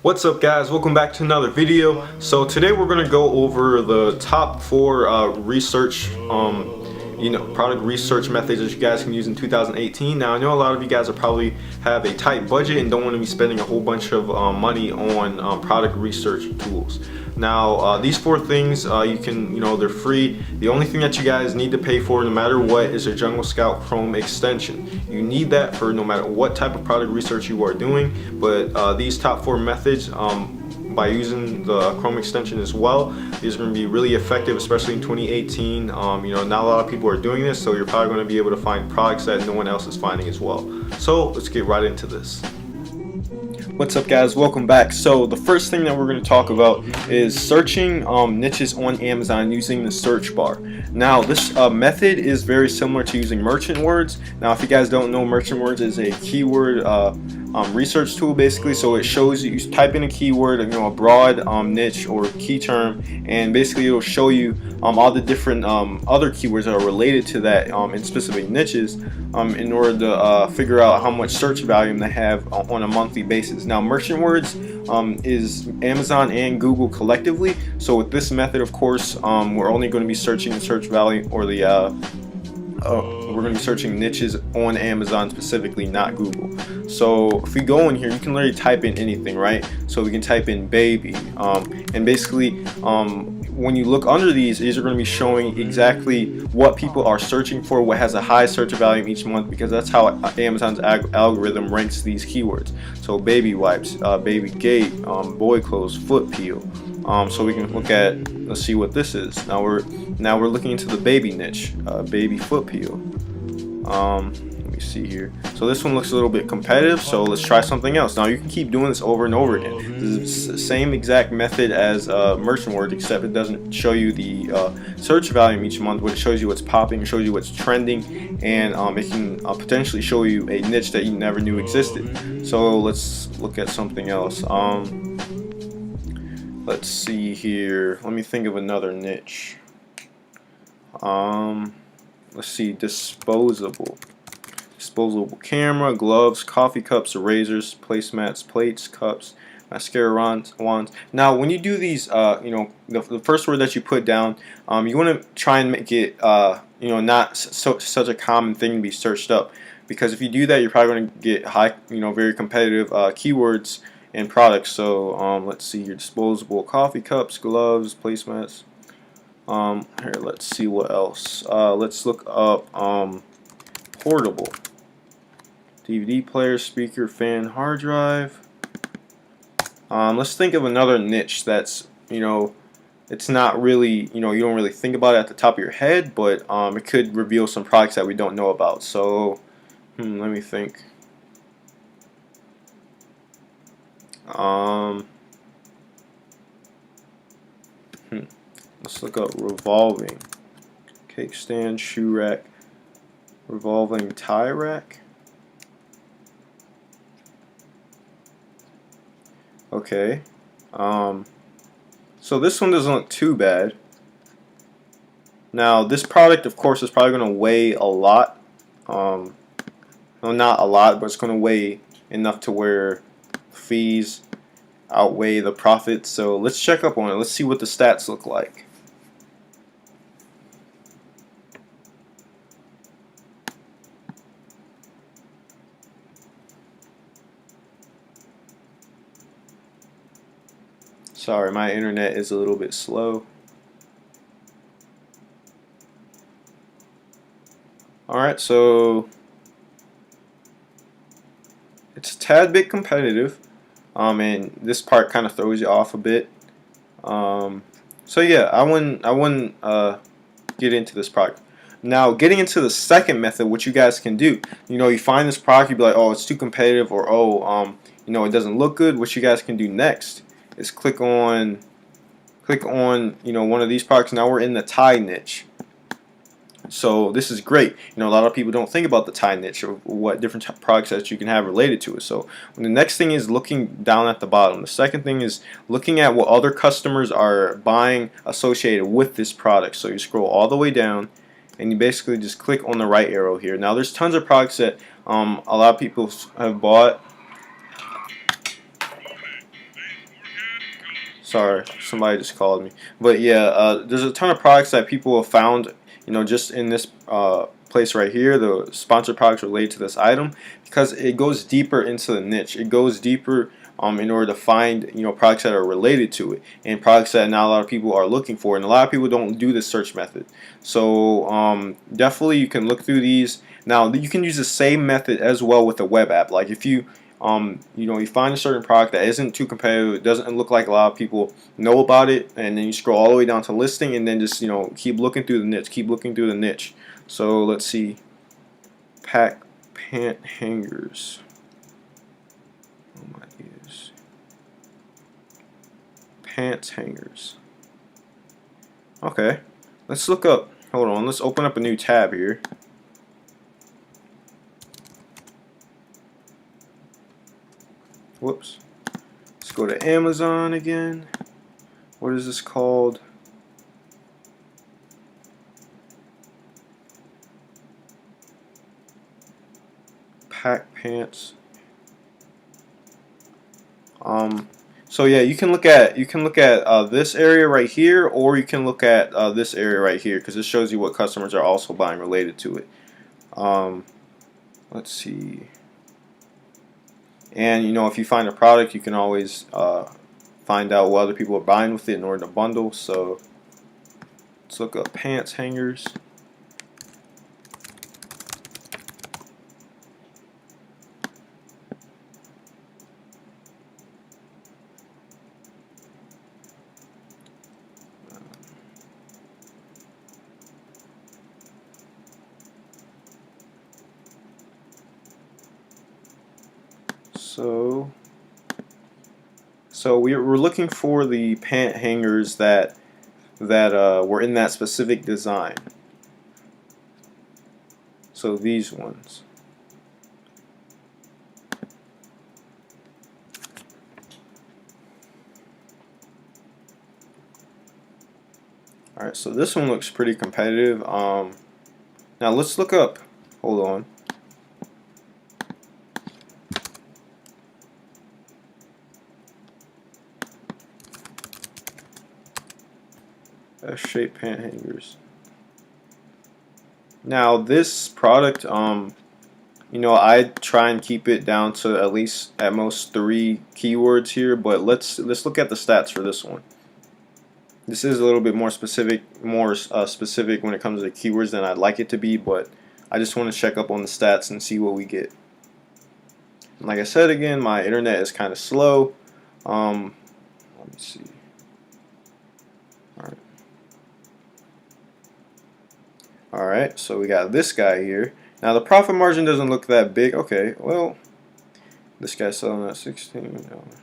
What's up, guys? Welcome back to another video. So today we're going to go over the top 4 research product research methods that you guys can use in 2018. Now I know a lot of you guys are probably have a tight budget and don't want to be spending a whole bunch of money on product research tools. Now these 4 things you can, they're free. The only thing that you guys need to pay for no matter what is a Jungle Scout Chrome extension. You need that for no matter what type of product research you are doing, but these top 4 methods, by using the Chrome extension as well, these are going to be really effective, especially in 2018. Not a lot of people are doing this, so you're probably going to be able to find products that no one else is finding as well. So let's get right into this. What's up, guys? Welcome back. So the first thing that we're going to talk about is searching niches on Amazon using the search bar. Now this method is very similar to using merchant words. Now if you guys don't know, merchant words is a keyword research tool basically. So it shows you type in a keyword, a broad niche or key term, and basically it'll show you all the different other keywords that are related to that in specific niches in order to figure out how much search volume they have on a monthly basis. Now merchant words is Amazon and Google collectively. So with this method, of course, we're only going to be searching the search value, or the we're going to be searching niches on Amazon specifically, not Google. So if we go in here, you can literally type in anything, right? So we can type in baby, and basically when you look under these are going to be showing exactly what people are searching for, what has a high search volume each month, because that's how Amazon's algorithm ranks these keywords. So baby wipes, baby gate, boy clothes, foot peel. So we can look at, let's see what this is. Now we're looking into the baby niche, baby foot peel. Let me see here. So this one looks a little bit competitive, so let's try something else. Now you can keep doing this over and over again. This is the same exact method as merchant words, except it doesn't show you the search volume each month, but it shows you what's popping, it shows you what's trending, and it can potentially show you a niche that you never knew existed. So let's look at something else. Let's see here. Let me think of another niche. Let's see, disposable camera, gloves, coffee cups, erasers, placemats, plates, cups, mascara wands. Now when you do these, the first word that you put down, you want to try and make it not such a common thing to be searched up, because if you do that, you're probably going to get high, very competitive keywords and products. So let's see here, disposable coffee cups, gloves, placemats. Here, let's see what else. Let's look up portable, DVD player, speaker, fan, hard drive. Let's think of another niche that's, it's not really, you don't really think about it at the top of your head, but it could reveal some products that we don't know about. So let me think. Let's look up revolving cake stand, shoe rack, revolving tie rack. Okay, so this one doesn't look too bad. Now this product, of course, is probably going to weigh a lot. No, not a lot, but it's going to weigh enough to where fees outweigh the profits. So let's check up on it. Let's see what the stats look like. Sorry, my internet is a little bit slow. Alright, so it's a tad bit competitive, and this part kind of throws you off a bit. So yeah, I wouldn't get into this product. Now, getting into the second method, what you guys can do, you find this product, you be like, oh, it's too competitive, or oh, it doesn't look good. What you guys can do next is click on one of these products. Now we're in the tie niche. So this is great. A lot of people don't think about the tie niche or what different products that you can have related to it. So the next thing is looking down at the bottom. The second thing is looking at what other customers are buying associated with this product. So you scroll all the way down and you basically just click on the right arrow here. Now there's tons of products that a lot of people have bought. Sorry, somebody just called me. But yeah, there's a ton of products that people have found, just in this place right here, the sponsored products related to this item, because it goes deeper into the niche. It goes deeper in order to find products that are related to it and products that not a lot of people are looking for, and a lot of people don't do this search method. So definitely you can look through these. Now you can use the same method as well with a web app. Like if you you find a certain product that isn't too competitive, it doesn't look like a lot of people know about it, and then you scroll all the way down to listing, and then just keep looking through the niche, keep looking through the niche. So let's see, pant hangers. Oh my goodness, pants hangers. Okay, let's look up. Hold on, let's open up a new tab here. Whoops. Let's go to Amazon again. What is this called? Pack pants. So yeah, you can look at this area right here, or you can look at this area right here, because it shows you what customers are also buying related to it. Let's see. And if you find a product, you can always find out what other people are buying with it in order to bundle. So let's look up pants hangers. So we're looking for the pant hangers that were in that specific design. So these ones. Alright, so this one looks pretty competitive. Now let's look up. Hold on. S-shaped pant hangers. Now this product, I try and keep it down to at least at most 3 keywords here, but let's look at the stats for this one. This is a little bit more specific when it comes to keywords than I'd like it to be, but I just want to check up on the stats and see what we get. And like I said again, my internet is kind of slow. Let me see. Alright, so we got this guy here. Now the profit margin doesn't look that big. Okay, well, this guy's selling at $16.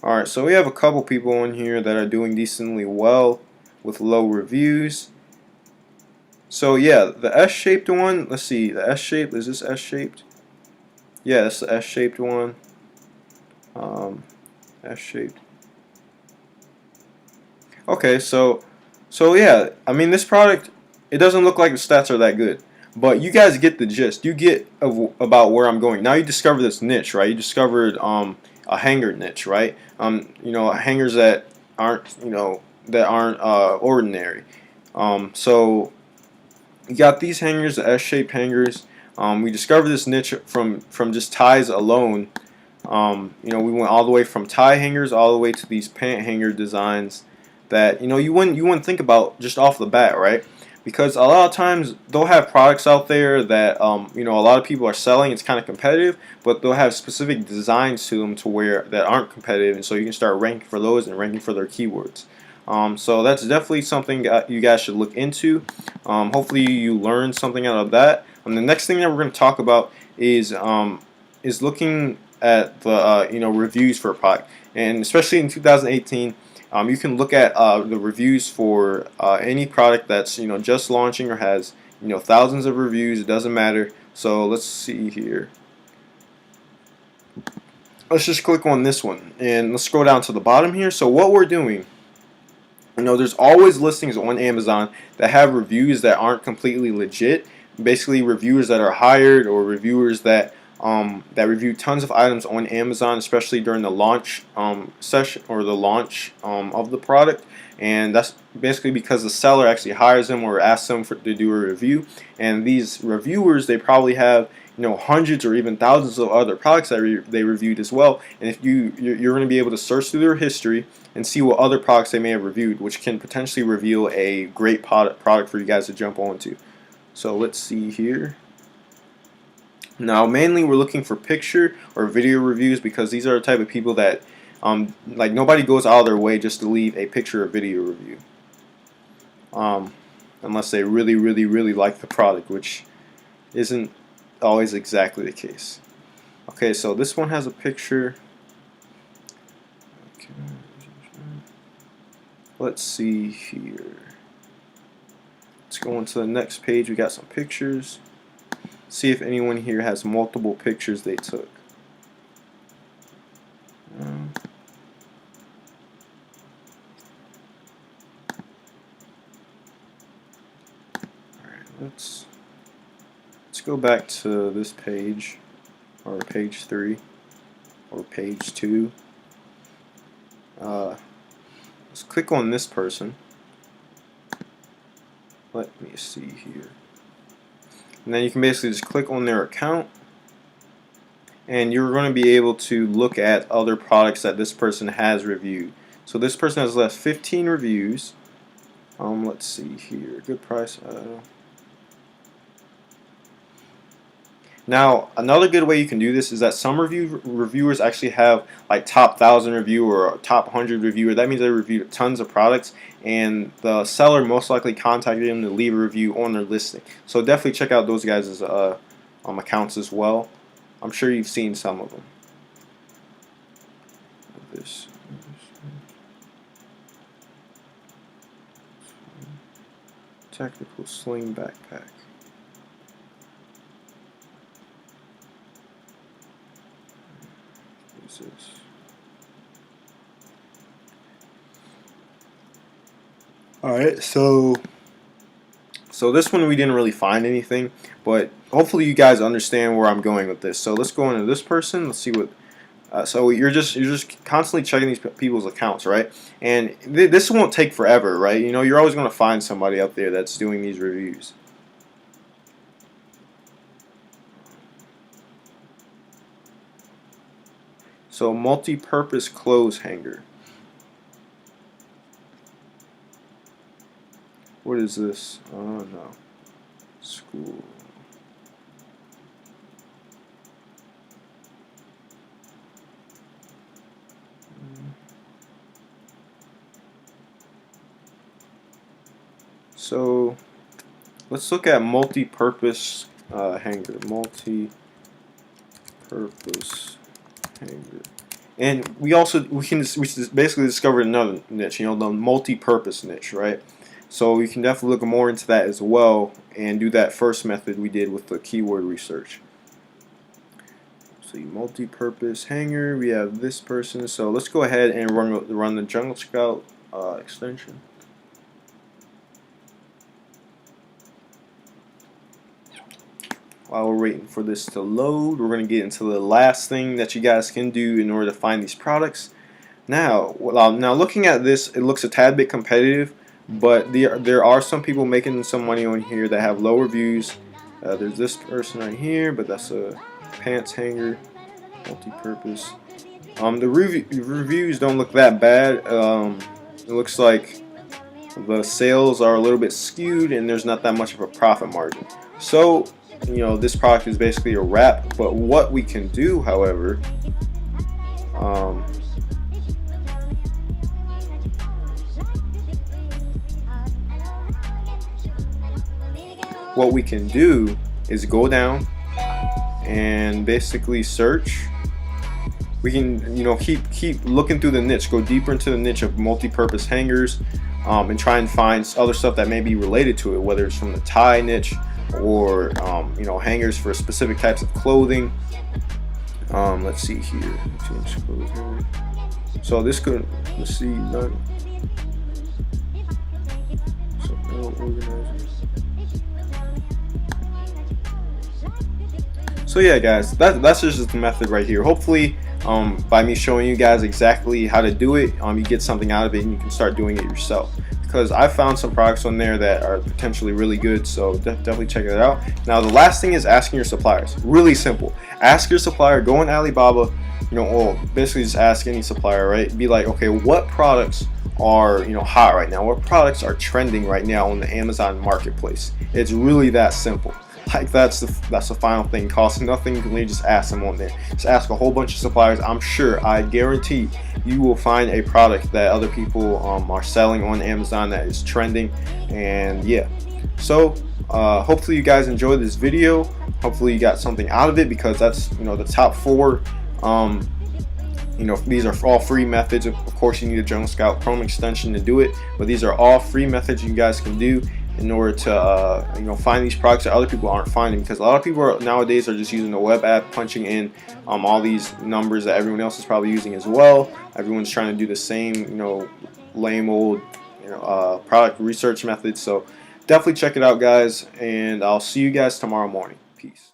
Alright, so we have a couple people in here that are doing decently well with low reviews. So yeah, the S-shaped one, let's see, the S-shaped, is this S-shaped? Yeah, that's the S-shaped one. S-shaped. Okay, so yeah, I mean this product, it doesn't look like the stats are that good, but you guys get the gist. You get about where I'm going. Now you discover this niche, right? You discovered a hanger niche, right? Hangers that aren't ordinary. So you got these hangers, the S-shaped hangers. We discovered this niche from just ties alone. We went all the way from tie hangers all the way to these pant hanger designs that you wouldn't think about just off the bat, right? Because a lot of times they'll have products out there that a lot of people are selling. It's kind of competitive, but they'll have specific designs to them that aren't competitive, and so you can start ranking for those and ranking for their keywords. So that's definitely something you guys should look into. Hopefully you learned something out of that. And the next thing that we're going to talk about is looking at the reviews for a product, and especially in 2018. You can look at the reviews for any product that's just launching or has thousands of reviews. It doesn't matter. So let's see here. Let's just click on this one and let's scroll down to the bottom here. So what we're doing, there's always listings on Amazon that have reviews that aren't completely legit. Basically, reviewers that are hired or reviewers that that reviewed tons of items on Amazon, especially during the launch session or the launch of the product. And that's basically because the seller actually hires them or asks them to do a review. And these reviewers, they probably have hundreds or even thousands of other products that they reviewed as well. And if you're going to be able to search through their history and see what other products they may have reviewed, which can potentially reveal a great product for you guys to jump onto. So let's see here. Now, mainly we're looking for picture or video reviews because these are the type of people that like nobody goes out of their way just to leave a picture or video review, unless they really like the product, which isn't always exactly the case. Okay, so this one has a picture. Okay. Let's see here. Let's go on to the next page. We got some pictures. See if anyone here has multiple pictures they took. Let's go back to this page, or page 3, or page 2. Let's click on this person. Let me see here. And then you can basically just click on their account, and you're going to be able to look at other products that this person has reviewed. So this person has left 15 reviews. Let's see here. Good price. Now, another good way you can do this is that some reviewers actually have like top 1,000 review or top 100 reviewer. That means they reviewed tons of products, and the seller most likely contacted them to leave a review on their listing. So definitely check out those guys' accounts as well. I'm sure you've seen some of them. This technical sling backpack. Alright, so this one we didn't really find anything, but hopefully you guys understand where I'm going with this. So let's go into this person. Let's see what. So you're just constantly checking these people's accounts, right? And this won't take forever, right? You're always going to find somebody out there that's doing these reviews. So multi-purpose clothes hanger. What is this? Oh no. School. So let's look at multi-purpose hanger. Multi-purpose hanger. And we basically discovered another niche, the multi-purpose niche, right? So we can definitely look more into that as well and do that first method we did with the keyword research. So multi-purpose hanger, we have this person. So let's go ahead and run the Jungle Scout extension. While we're waiting for this to load, we're going to get into the last thing that you guys can do in order to find these products. Now looking at this, it looks a tad bit competitive, but there are some people making some money on here that have low reviews. There's this person right here, but that's a pants hanger, multi-purpose. The reviews don't look that bad. It looks like the sales are a little bit skewed, and there's not that much of a profit margin. So this product is basically a wrap. But what we can do, however, what we can do is go down and basically search. We can keep looking through the niche, go deeper into the niche of multi-purpose hangers, and try and find other stuff that may be related to it, whether it's from the tie niche or hangers for specific types of clothing. Let's see here. So this could, let's see, So yeah, guys, that's just the method right here. Hopefully, by me showing you guys exactly how to do it, you get something out of it and you can start doing it yourself. Because I found some products on there that are potentially really good, so definitely check it out. Now the last thing is asking your suppliers. Really simple. Ask your supplier, go on Alibaba, or basically just ask any supplier, right? Be like, okay, what products are hot right now? What products are trending right now on the Amazon marketplace? It's really that simple. Like that's the final thing. Costs nothing. You can literally just ask them on there. Just ask a whole bunch of suppliers. I'm sure, I guarantee, you will find a product that other people are selling on Amazon that is trending. And yeah, so hopefully you guys enjoyed this video. Hopefully you got something out of it, because that's the top 4. These are all free methods. Of course, you need a Journal Scout Chrome extension to do it, but these are all free methods you guys can do in order to find these products that other people aren't finding, because a lot of people nowadays are just using the web app, punching in all these numbers that everyone else is probably using as well. Everyone's trying to do the same lame old product research methods. So definitely check it out, guys, and I'll see you guys tomorrow morning. Peace.